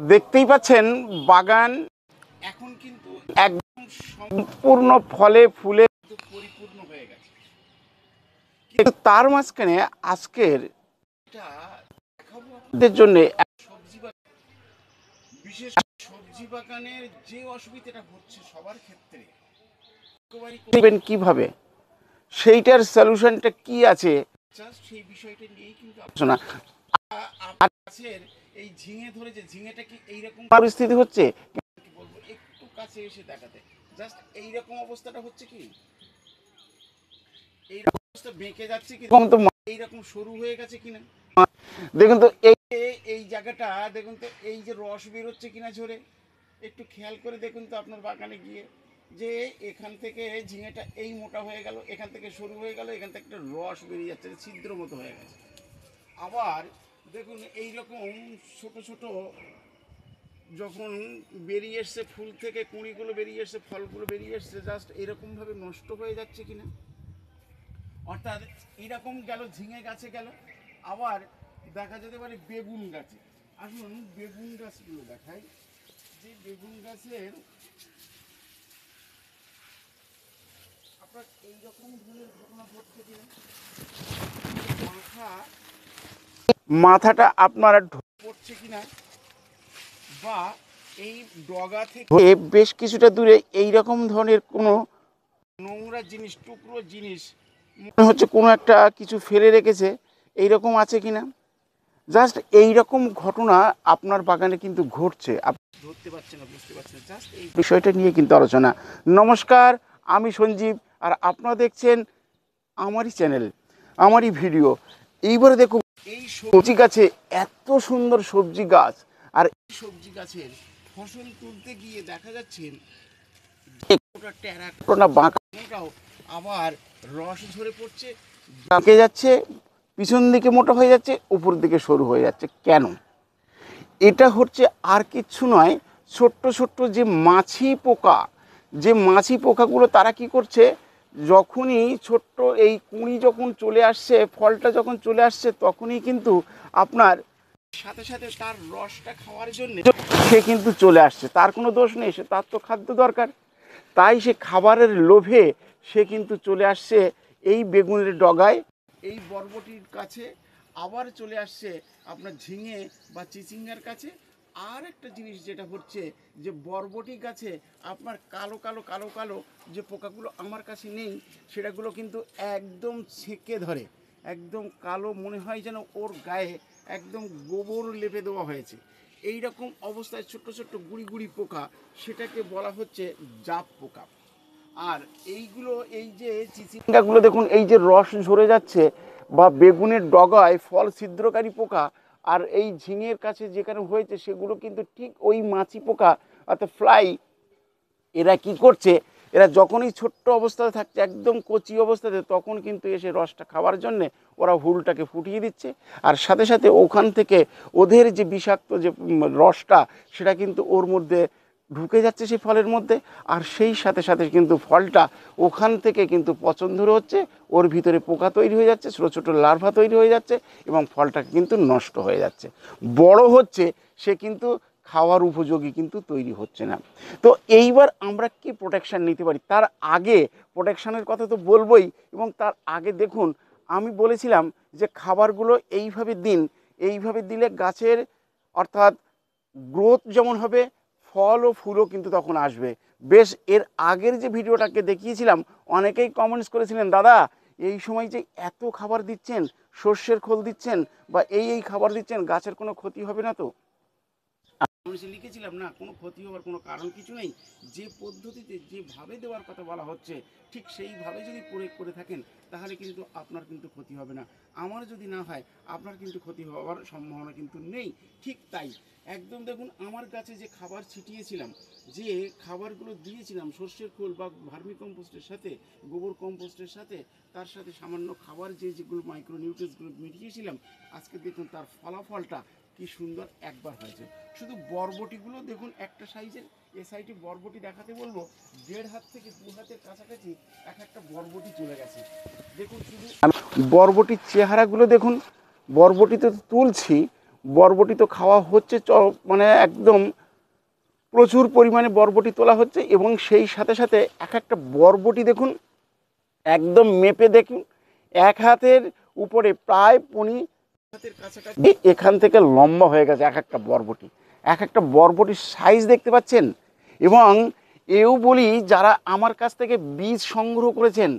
দেখতেই পাচ্ছেন বাগান এখন কিন্তু একদম সম্পূর্ণ ফলে ফুলে পরিপূর্ণ হয়ে গেছে। কিন্তু তার মাঝখানে আজকের আপনাদের জন্য সবজি বাগান, বিশেষ সবজি বাগানের যে অসুবিধাটা হচ্ছে সবার ক্ষেত্রে করবেন কিভাবে, সেইটার সলিউশনটা কি আছে, জাস্ট সেই বিষয়টা নিয়েই কিন্তু আলোচনা। গাছের এই ঝিঙে ধরেছে, ঝিঙেটা কি এইরকম পরিস্থিতি হচ্ছে, কি বলবো, একটু কাছে এসে দেখাতে, জাস্ট এইরকম অবস্থাটা হচ্ছে কি, এইরকম অবস্থা বেঁকে যাচ্ছে কি, তো এইরকম সরু হয়ে গেছে কিনা দেখুন তো। এই জায়গাটা দেখুন তো, এই যে রস বেরোচ্ছে কিনা ঝরে, একটু খেয়াল করে দেখুন তো আপনার বাগানে গিয়ে, যে এখান থেকে ঝিঙেটা এই মোটা হয়ে গেল, এখান থেকে সরু হয়ে গেল, এখান থেকে একটা রস বেরিয়ে যাচ্ছে, ছিদ্র মতো হয়ে গেছে। আবার দেখুন এই রকম ছোট ছোট যখন বেরিয়ে এসছে, ফুল থেকে কুঁড়িগুলো বেরিয়ে এসছে, ফলগুলো বেরিয়ে এসছে, জাস্ট এরকমভাবে নষ্ট হয়ে যাচ্ছে কিনা, অর্থাৎ এরকম গেল ঝিঙে গাছে গেল। আবার দেখা যেতে পারে বেগুন গাছে। আসুন বেগুন গাছগুলো দেখাই, যে বেগুন গাছের আপনার এইরকম ধরনের ঘটনা ঘটছে কিনা, মাথাটা আপনারা পড়ছে কিনা, বা এই ডগা থেকে বেশ কিছুটা দূরে এইরকম ধরনের কোনো নোংরা জিনিস, টুকরো জিনিস মনে হচ্ছে কোনো একটা কিছু ফেলে রেখেছে, এইরকম আছে কিনা, জাস্ট এইরকম ঘটনা আপনার বাগানে কিন্তু ঘটছে, আপনি ধরতে পারছেন না, বুঝতে পারছেন না, জাস্ট এই বিষয়টা নিয়ে কিন্তু আলোচনা। নমস্কার, আমি সঞ্জীব, আর আপনারা দেখছেন আমারই চ্যানেল, আমারই ভিডিও। এইবারে দেখুন এই সবজি গাছে এত সুন্দর সবজি গাছ, আর এই সবজি গাছের ফসল তুলতে গিয়ে দেখা যাচ্ছে বাঁকাটাও আবার রস ঝরে পড়ছে, বাঁকে যাচ্ছে, পিছন দিকে মোটা হয়ে যাচ্ছে, উপর দিকে সরু হয়ে যাচ্ছে। কেন? এটা হচ্ছে আর কিচ্ছু নয়, ছোট্ট ছোট্ট যে মাছি পোকা, যে মাছি পোকাগুলো তারা কি করছে, যখনই ছোট্ট এই কুঁড়ি যখন চলে আসছে, ফলটা যখন চলে আসছে, তখনই কিন্তু আপনার সাথে সাথে তার রসটা খাওয়ার জন্য সে কিন্তু চলে আসছে। তার কোনো দোষ নেই, সে তার তো খাদ্য দরকার, তাই সে খাবারের লোভে সে কিন্তু চলে আসছে এই বেগুনের ডগায়, এই বরবটির কাছে, আবার চলে আসছে আপনার ঝিঙে বা চিচিঙ্গার কাছে। আর একটা জিনিস যেটা হচ্ছে, যে বরবটি গাছে আপনার কালো কালো কালো কালো যে পোকাগুলো আমার কাছে নেই, সেটাগুলো কিন্তু একদম ছেঁকে ধরে, একদম কালো মনে হয় যেন ওর গায়ে একদম গোবর লেপে দেওয়া হয়েছে। এই রকম অবস্থায় ছোট্ট ছোট্ট গুড়ি গুড়ি পোকা, সেটাকে বলা হচ্ছে জাপ পোকা। আর এইগুলো, এই যে চিচিঙ্গাগুলো দেখুন, এই যে রস ঝরে যাচ্ছে, বা বেগুনের ডগায় ফল ছিদ্রকারী পোকা, আর এই ঝিঙের কাছে যেখানে হয়েছে, সেগুলো কিন্তু ঠিক ওই মাছি পোকা অর্থাৎ ফ্লাই। এরা কি করছে, এরা যখনই ছোট্ট অবস্থাতে থাকছে, একদম কচি অবস্থাতে, তখন কিন্তু এসে রসটা খাওয়ার জন্যে ওরা হুলটাকে ফুটিয়ে দিচ্ছে, আর সাথে সাথে ওখান থেকে ওদের যে বিষাক্ত যে রসটা, সেটা কিন্তু ওর মধ্যে ঢুকে যাচ্ছে সেই ফলের মধ্যে, আর সেই সাথে সাথে কিন্তু ফলটা ওখান থেকে কিন্তু পচন ধরে হচ্ছে, ওর ভিতরে পোকা তৈরি হয়ে যাচ্ছে, ছোটো ছোটো লার্ভা তৈরি হয়ে যাচ্ছে, এবং ফলটা কিন্তু নষ্ট হয়ে যাচ্ছে, বড় হচ্ছে, সে কিন্তু খাওয়ার উপযোগী কিন্তু তৈরি হচ্ছে না। তো এইবার আমরা কি প্রোটেকশান নিতে পারি, তার আগে প্রোটেকশানের কথা তো বলবোই, এবং তার আগে দেখুন, আমি বলেছিলাম যে খাবারগুলো এইভাবে দিন, এইভাবে দিলে গাছের অর্থাৎ গ্রোথ যেমন হবে, ফল ও ফুলও কিন্তু তখন আসবে। বেশ, এর আগের যে ভিডিওটাকে দেখিয়েছিলাম, অনেকেই কমেন্টস করেছিলেন, দাদা এই সময় যে এত খাবার দিচ্ছেন, সর্ষের খোল দিচ্ছেন, বা এই খাবার দিচ্ছেন, গাছের কোনো ক্ষতি হবে না তো? আমি লিখেছিলাম, না, কোনো ক্ষতি হওয়ার কোনো কারণ কিছু নেই, যে পদ্ধতিতে যেভাবে দেওয়ার কথা বলা হচ্ছে, ঠিক সেইভাবে যদি প্রয়োগ করে থাকেন, তাহলে কিন্তু আপনার কিন্তু ক্ষতি হবে না। আমার যদি না হয়, আপনার কিন্তু ক্ষতি হওয়ার সম্ভাবনা কিন্তু নেই। ঠিক তাই, একদম দেখুন, আমার গাছে যে খাবার ছিটিয়েছিলাম, যে খাবারগুলো দিয়েছিলাম সর্ষের খোল বা ভার্মি কম্পোস্টের সাথে, গোবর কম্পোস্টের সাথে, তার সাথে সামান্য খাবার যেগুলো মাইক্রোনিউট্রিয়েন্টসগুলো মিটিয়েছিলাম, আজকে দেখুন তার ফলাফলটা কি সুন্দর একবার হয়েছে। শুধু বরবটিগুলো দেখুন একটা সাইজের, এ সাইডে বরবটি দেখাতে বলবো, 1.5 হাত থেকে 2 হাতের কাছাকাছি এক একটা বরবটি চলে গেছে। দেখুন শুধু বরবটির চেহারাগুলো দেখুন, বরবটি তো তুলছি, বরবটি তো খাওয়া হচ্ছে, মানে একদম প্রচুর পরিমাণে বরবটি তোলা হচ্ছে, এবং সেই সাথে সাথে এক একটা বরবটি দেখুন একদম মেপে দেখুন, এক হাতের উপরে প্রায় হাতের কাছাকাছি এখান থেকে লম্বা হয়ে গেছে এক একটা বরবটির সাইজ দেখতে পাচ্ছেন। এবং এও বলি, যারা আমার কাছ থেকে বীজ সংগ্রহ করেছেন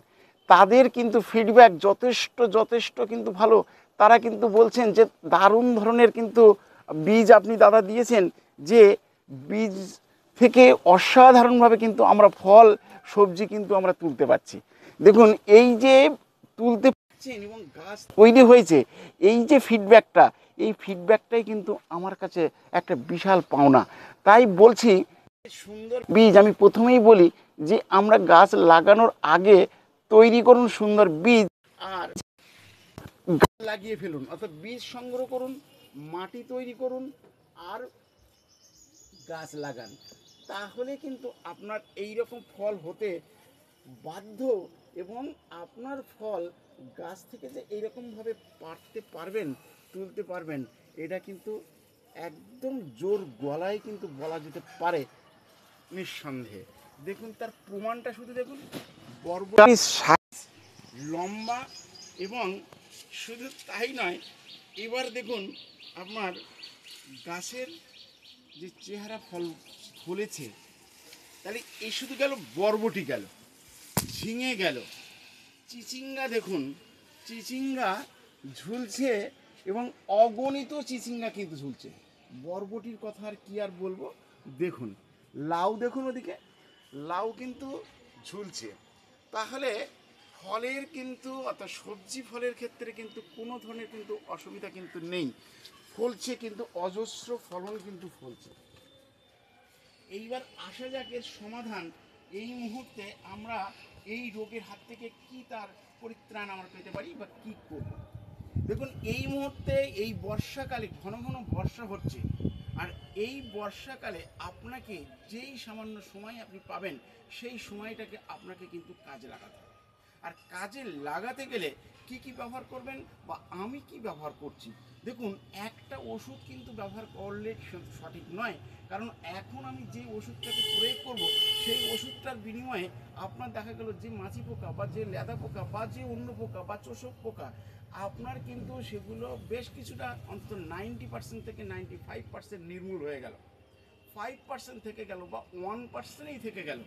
তাদের কিন্তু ফিডব্যাক যথেষ্ট কিন্তু ভালো। তারা কিন্তু বলছেন যে দারুণ ধরনের কিন্তু বীজ আপনি দাদা দিয়েছেন, যে বীজ থেকে অসাধারণভাবে কিন্তু আমরা ফল সবজি কিন্তু আমরা তুলতে পারছি। দেখুন এই যে তুলতে পারছেন এবং গাছ তৈরি হয়েছে, এই যে ফিডব্যাকটা, এই ফিডব্যাকটাই কিন্তু আমার কাছে একটা বিশাল পাওনা। তাই বলছি, সুন্দর বীজ আমি প্রথমেই বলি যে আমরা গাছ লাগানোর আগে তৈরি করুন সুন্দর বীজ, আর গাছ লাগিয়ে ফেলুন, অর্থাৎ বীজ সংগ্রহ করুন, মাটি তৈরি করুন, আর গাছ লাগান। তাহলে কিন্তু আপনার এই রকম ফল হতে বাধ্য, এবং আপনার ফল গাছ থেকে যে এইরকমভাবে পাড়তে পারবেন, তুলতে পারবেন, এটা কিন্তু একদম জোর গলায় কিন্তু বলা যেতে পারে নিঃসন্দেহে। দেখুন তার প্রমাণটা শুধু দেখুন, বরবটির সাইজ লম্বা, এবং শুধু তাই নয়, এবার দেখুন আপনার গাছের যে চেহারা ফল ফলেছে, তাহলে এই শুধু গেল বরবটি, গেল ঝিঙে, গেল চিচিঙ্গা, দেখুন চিচিঙ্গা ঝুলছে, এবং অগণিত চিচিঙ্গা কিন্তু ঝুলছে। বরবটির কথা আর কি আর বলবো, দেখুন লাউ, দেখুন ওদিকে লাউ কিন্তু ঝুলছে। তাহলে ফলের কিন্তু, অর্থাৎ সবজি ফলের ক্ষেত্রে কিন্তু কোনো ধরনের কিন্তু অসুবিধা কিন্তু নেই, ফলছে কিন্তু অজস্র ফলন কিন্তু ফলছে। এইবার আসা যাক এর সমাধান, এই মুহূর্তে আমরা এই রোগের হাত থেকে কি তার পরিত্রাণ আমরা পেতে পারি বা কী করব। দেখুন এই মুহূর্তে এই বর্ষাকালে ঘন ঘন বর্ষা হচ্ছে, আর এই বর্ষাকালে আপনাকে যেই সামান্য সময় আপনি পাবেন, সেই সময়টাকে আপনাকে কিন্তু কাজে লাগাতে হবে। আর কাজে লাগাতে গেলে কি কি ব্যবহার করবেন বা আমি কি ব্যবহার করছি, দেখুন একটা ওষুধ কিন্তু ব্যবহার করলে সঠিক নয়, কারণ এখন আমি যে ওষুধটাকে প্রয়োগ করব, সেই ওষুধটার বিনিময়ে আপনার দেখা গেল যে মাছি পোকা বা যে লেদা পোকা বা যে অন্য পোকা বা চোষক পোকা, আপনার কিন্তু সেগুলো বেশ কিছুটা অন্তত 90% থেকে 95% নির্মূল হয়ে গেল। 5% থেকে গেল বা 1%ই থেকে গেল,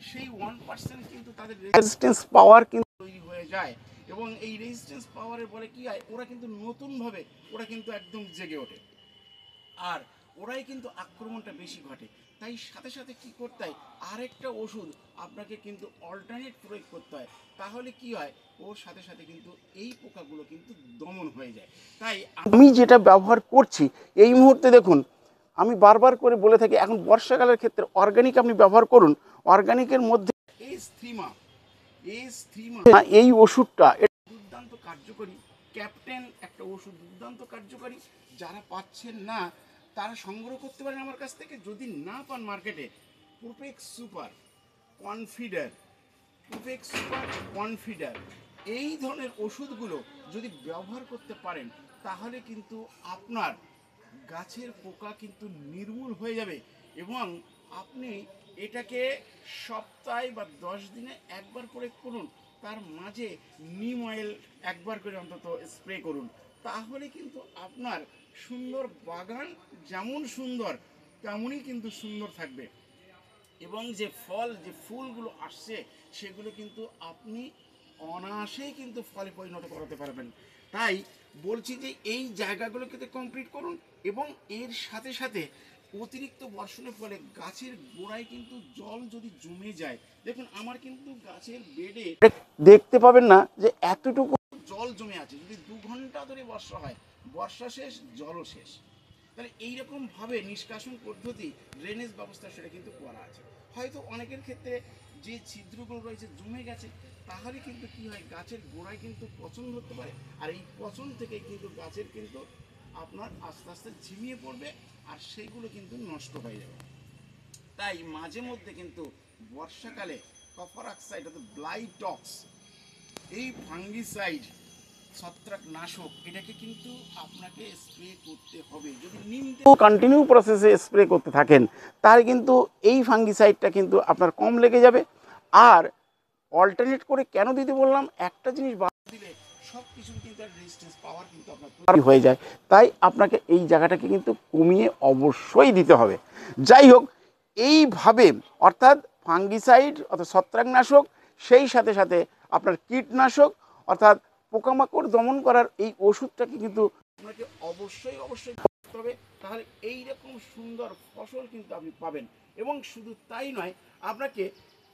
সেই 1% কিন্তু তাদের রেজিস্ট্যান্স পাওয়ার কিন্তু তৈরি হয়ে যায়, এবং এই রেজিস্ট্যান্স পাওয়ারের বলে কি হয়, ওরা কিন্তু নতুনভাবে ওরা কিন্তু একদম জেগে ওঠে, আর ওরাই কিন্তু আক্রমণটা বেশি ঘটে। তাই সাথে সাথে কি করতে হয়, আরেকটা ওষুধ আপনাকে কিন্তু অল্টারনেট প্রয়োগ করতে হয়, তাহলে কি হয়, ওর সাথে সাথে কিন্তু এই পোকাগুলো কিন্তু দমন হয়ে যায়। তাই আমি যেটা ব্যবহার করছি এই মুহূর্তে দেখুন, আমি বারবার করে বলে থাকি, এখন বর্ষাকালের ক্ষেত্রে অর্গানিক আপনি ব্যবহার করুন। অর্গানিকের মধ্যে এই ওষুধটা দুর্দান্ত কার্যকরী, ক্যাপ্টেন একটা ওষুধ দুর্দান্ত কার্যকরী। যারা পাচ্ছেন না তারা সংগ্রহ করতে পারেন আমার কাছ থেকে, যদি না পান মার্কেটে প্রোপেক্স সুপার কনফিডার, এই ধরনের ওষুধগুলো যদি ব্যবহার করতে পারেন, তাহলে কিন্তু আপনার গাছের পোকা কিন্তু নির্মূল হয়ে যাবে, এবং আপনি এটাকে সপ্তাহে বা 10 দিনে একবার করে করুন, তার মাঝে নিম অয়েল একবার করে অন্তত স্প্রে করুন, তাহলে কিন্তু আপনার সুন্দর বাগান যেমন সুন্দর তেমনই কিন্তু সুন্দর থাকবে, এবং যে ফুলগুলো আসছে সেগুলো কিন্তু আপনি অনায়াসেই কিন্তু ফলে পরিণত করাতে পারবেন। তাই বলছি যে এই জায়গাগুলোকে কমপ্লিট করুন, এবং এর সাথে সাথে অতিরিক্ত বর্ষণের ফলে গাছের গোড়ায় কিন্তু জল যদি জমে যায়, দেখুন আমার কিন্তু গাছের বেডে দেখতে পাবেন না যে এতটুকু জল জমে আছে, যদি 2 ঘন্টা ধরে বর্ষা হয়, বর্ষা শেষ জলও শেষ, তাহলে এইরকমভাবে নিষ্কাশন পদ্ধতি, ড্রেনেজ ব্যবস্থা সেটা কিন্তু করা আছে। হয়তো অনেকের ক্ষেত্রে যে ছিদ্রগুলো রয়েছে জমে গেছে, তাহলে কিন্তু কি হয়, গাছের গোড়ায় কিন্তু পচন ধরতে পারে, আর এই পচন থেকে কিন্তু গাছের কিন্তু আপনার আস্তে আস্তে ঝিমিয়ে পড়বে, আর সেইগুলো কিন্তু নষ্ট হয়ে যাবে। তাই মাঝে মধ্যে কিন্তু বর্ষাকালে কপার অক্সাইড অর্থাৎ ব্লাইটক্স, এই ফাঙ্গিসাইড ছত্রাকনাশক এটাকে কিন্তু আপনাকে স্প্রে করতে হবে। যদি নিম কন্টিনিউ প্রসেসে স্প্রে করতে থাকেন তাহলে কিন্তু এই ফাঙ্গিসাইডটা কিন্তু আপনার কম লেগে যাবে। আর অল্টারনেট করে কেন দিতে বললাম, একটা জিনিস বাদ দিলে সব কিছুর কিন্তু একটা রেজিস্ট্যান্স পাওয়ার কিন্তু আপনার তৈরি হয়ে যায়, তাই আপনাকে এই জায়গাটাকে কিন্তু কমিয়ে অবশ্যই দিতে হবে। যাই হোক, এইভাবে অর্থাৎ ফাঙ্গিসাইড অর্থাৎ ছত্রাকনাশক, সেই সাথে সাথে আপনার কীটনাশক অর্থাৎ পোকামাকড় দমন করার এই ওষুধটাকে কিন্তু আপনাকে অবশ্যই অবশ্যই করতে হবে। তাহলে এইরকম সুন্দর ফসল কিন্তু আপনি পাবেন। এবং শুধু তাই নয়, আপনাকে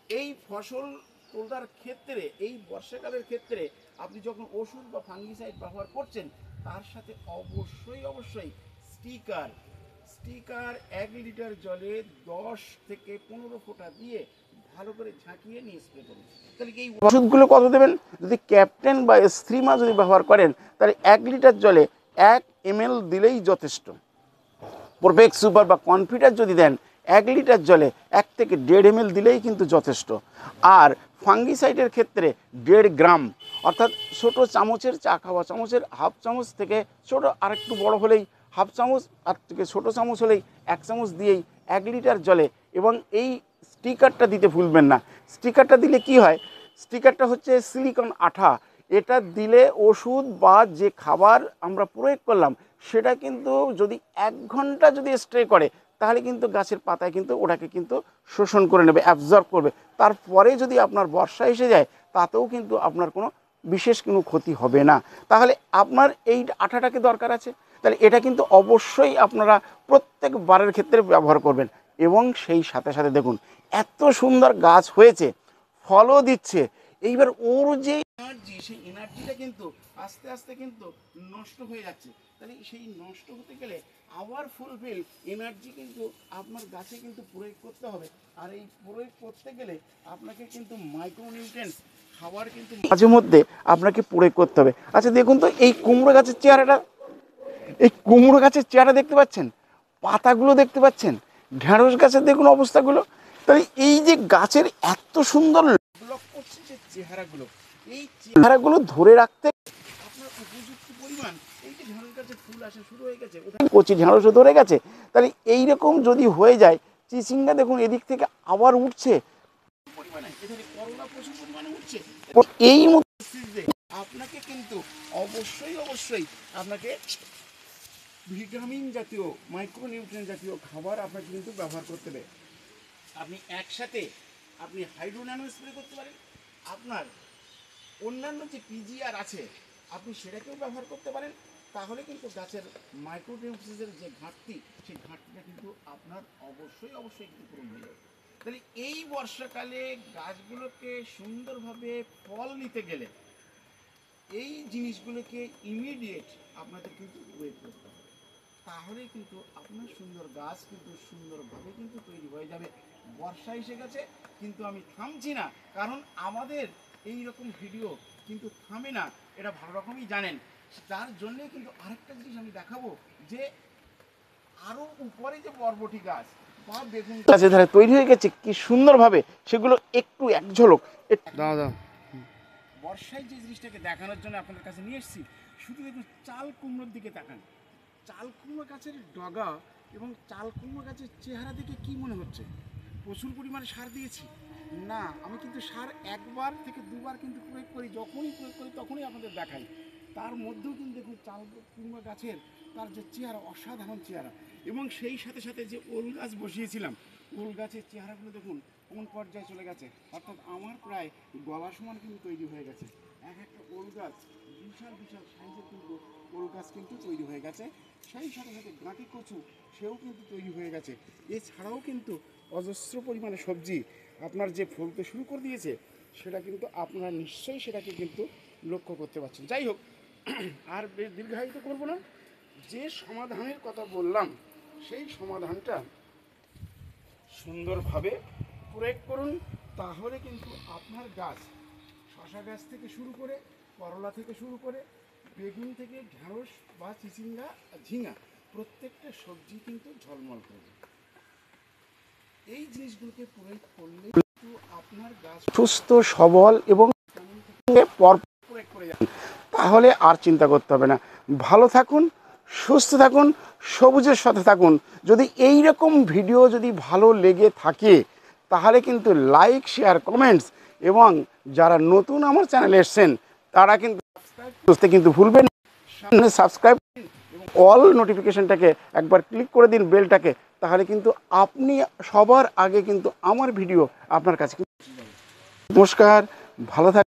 এই ফসল তোলার ক্ষেত্রে এই বর্ষাকালের ক্ষেত্রে আপনি যখন ওষুধ বা ফাঙ্গিসাইড ব্যবহার করছেন তার সাথে অবশ্যই অবশ্যই স্টিকার 1 লিটার জলে 10 থেকে 15 ফোঁটা দিয়ে ভালো করে ঝাঁকিয়ে নিয়ে স্প্রে করুন। তাহলে এই ওষুধগুলো কত দেবেন? যদি ক্যাপ্টেন বা স্ট্রিমা যদি ব্যবহার করেন তাহলে 1 লিটার জলে 1 ml দিলেই যথেষ্ট। প্রোফেক্স সুপার বা কনফিডার যদি দেন 1 লিটার জলে 1 থেকে 1.5 ml দিলেই কিন্তু যথেষ্ট। আর ফাঙ্গিসাইডের ক্ষেত্রে 1.5 গ্রাম অর্থাৎ ছোটো চামচের চা খাওয়া চামচের হাফ চামচ থেকে ছোটো আরেকটু বড় হলেই হাফ চামচ, আর থেকে ছোটো চামচ হলেই 1 চামচ দিয়েই 1 লিটার জলে। এবং এই স্টিকারটা দিতে ভুলবেন না। স্টিকারটা দিলে কি হয়, স্টিকারটা হচ্ছে সিলিকন আঠা, এটা দিলে ওষুধ বা যে খাবার আমরা প্রয়োগ করলাম সেটা কিন্তু যদি 1 ঘন্টা যদি স্প্রে করে তাহলে কিন্তু গাছের পাতায় কিন্তু ওটাকে কিন্তু শোষণ করে নেবে, অ্যাবজর্ব করবে। তারপরে যদি আপনার বর্ষা এসে যায় তাতেও কিন্তু আপনার কোনো বিশেষ কোনো ক্ষতি হবে না। তাহলে আপনার এই আঠাটাকে দরকার আছে, তাহলে এটা কিন্তু অবশ্যই আপনারা প্রত্যেকবারের ক্ষেত্রে ব্যবহার করবেন। এবং সেই সাথে সাথে দেখুন এত সুন্দর গাছ হয়েছে, ফলও দিচ্ছে। এইবার ওর যে এনার্জি, সেই এনার্জিটা কিন্তু আস্তে আস্তে কিন্তু নষ্ট হয়ে যাচ্ছে। তাহলে সেই নষ্ট হতে গেলে আবার ফুলফিল এনার্জি কিন্তু আপনার গাছে কিন্তু প্রয়োগ করতে হবে। আর এই প্রয়োগ করতে গেলে আপনাকে কিন্তু মাইক্রোনিউট্রিয়েন্টস খাবার কিন্তু মাঝে মধ্যে আপনাকে প্রয়োগ করতে হবে। আচ্ছা দেখুন তো এই কুমড়ো গাছের চেহারাটা, এই কুমড়ো গাছের চেহারা দেখতে পাচ্ছেন, পাতাগুলো দেখতে পাচ্ছেন, ঢেঁড়স গাছের দেখুন অবস্থাগুলো। তাহলে এই যে গাছের এত সুন্দর ডেভেলপ করছে যে চেহারাগুলো, এই চেহারাগুলো ধরে রাখতে আপনার উপযুক্ত পরিমাণ, এই যে ঢেঁড়স গাছের ফুল আসা শুরু হয়ে গেছে, কচি ঢেঁড়সও ধরে গেছে। তাহলে এইরকম যদি হয়ে যায়, চিচিঙ্গা দেখুন এদিক থেকে আবার উঠছে পরিমাণে, এখানে করলা প্রচুর পরিমাণে উঠছে। এই মধ্যে আপনাকে কিন্তু অবশ্যই অবশ্যই আপনাকে ভিটামিন জাতীয় মাইক্রোনিউট্রিয়েন্ট জাতীয় খাবার আপনাকে কিন্তু ব্যবহার করতে হবে। আপনি একসাথে আপনি হাইড্রোন্যানো স্প্রে করতে পারেন, আপনার অন্যান্য যে পিজিআর আছে আপনি সেটাকেও ব্যবহার করতে পারেন। তাহলে কিন্তু গাছের মাইক্রোনিউট্রিয়েন্টের যে ঘাটতি, সেই ঘাটতিটা কিন্তু আপনার অবশ্যই অবশ্যই কিন্তু পূরণ হয়ে যাবে। তাহলে এই বর্ষাকালে গাছগুলোকে সুন্দরভাবে ফল নিতে গেলে এই জিনিসগুলোকে ইমিডিয়েট আপনাদের কিন্তু ওয়েট করতে হবে। তাহলে কিন্তু আপনার সুন্দর গাছ কিন্তু সুন্দরভাবে কিন্তু তৈরি হয়ে যাবে। বর্ষা এসে গেছে কিন্তু আমি থামছি না, কারণ আমাদের এই রকম ভিডিও কিন্তু থামে না, এটা ভালো রকমই জানেন। তার জন্যে কিন্তু আরেকটা জিনিস আমি দেখাবো, যে আরও উপরে যে বরবটি গাছ বা বেগুন গাছের ধারে তৈরি হয়ে গেছে কি সুন্দরভাবে, সেগুলো একটু এক ঝলক দাদা বর্ষায় যে জিনিসটাকে দেখানোর জন্য আপনাদের কাছে নিয়ে এসেছি। শুধু দেখুন চাল কুমড়োর দিকে তাকান, চাল কুমড়ো গাছের ডগা এবং চাল কুমড়ো গাছের চেহারা দেখে কি মনে হচ্ছে প্রচুর পরিমাণে সার দিয়েছি? না, আমি কিন্তু সার 1বার থেকে 2বার কিন্তু প্রয়োগ করি, যখনই প্রয়োগ করি তখনই আপনাদের দেখাই। তার মধ্যেও কিন্তু দেখুন চাল কুমড়ো গাছের তার যে চেহারা, অসাধারণ চেহারা। এবং সেই সাথে সাথে যে ওল গাছ বসিয়েছিলাম, ওল গাছের চেহারাগুলো দেখুন কোন পর্যায়ে চলে গেছে, অর্থাৎ আমার প্রায় গলা সমান কিন্তু তৈরি হয়ে গেছে। এক একটা ওল গাছ বিশাল বিশাল সাইজের কিন্তু ওল গাছ কিন্তু তৈরি হয়ে গেছে। সেই সাথে সাথে গাঁটি কচু সেও কিন্তু তৈরি হয়ে গেছে। এছাড়াও কিন্তু অজস্র পরিমাণে সবজি আপনার যে ফলতে শুরু করে দিয়েছে, সেটা কিন্তু আপনারা নিশ্চয়ই সেটাকে কিন্তু লক্ষ্য করতে পারছেন। যাই হোক, আর দীর্ঘায়িত করব না, যে সমাধানের কথা বললাম সেই সমাধানটা সুন্দরভাবে প্রয়োগ করুন। তাহলে কিন্তু আপনার গাছ, শশা গাছ থেকে শুরু করে, করলা থেকে শুরু করে, বেগুন থেকে ঢেঁড়স বা চিচিঙ্গা, ঝিঙা, প্রত্যেকটা সবজি কিন্তু ঝলমল করবে। এই জিনিসগুলোকে প্রয়োগ করলে কিন্তু আপনার গাছ সুস্থ সবল এবং প্রয়োগ করে যাবে। তাহলে আর চিন্তা করতে হবে না। ভালো থাকুন, সুস্থ থাকুন, সবুজের সাথে থাকুন। যদি এই রকম ভিডিও যদি ভালো লেগে থাকে তাহলে কিন্তু লাইক, শেয়ার, কমেন্টস, এবং যারা নতুন আমার চ্যানেলে এসছেন তারা কিন্তু বুঝতে কিন্তু ভুলবেন না। সামনে সাবস্ক্রাইব অল নোটিফিকেশনটাকে একবার ক্লিক করে দিন, বেলটাকে, তাহলে কিন্তু আপনি সবার আগে কিন্তু আমার ভিডিও আপনার কাছে। নমস্কার, ভালো থাকুন।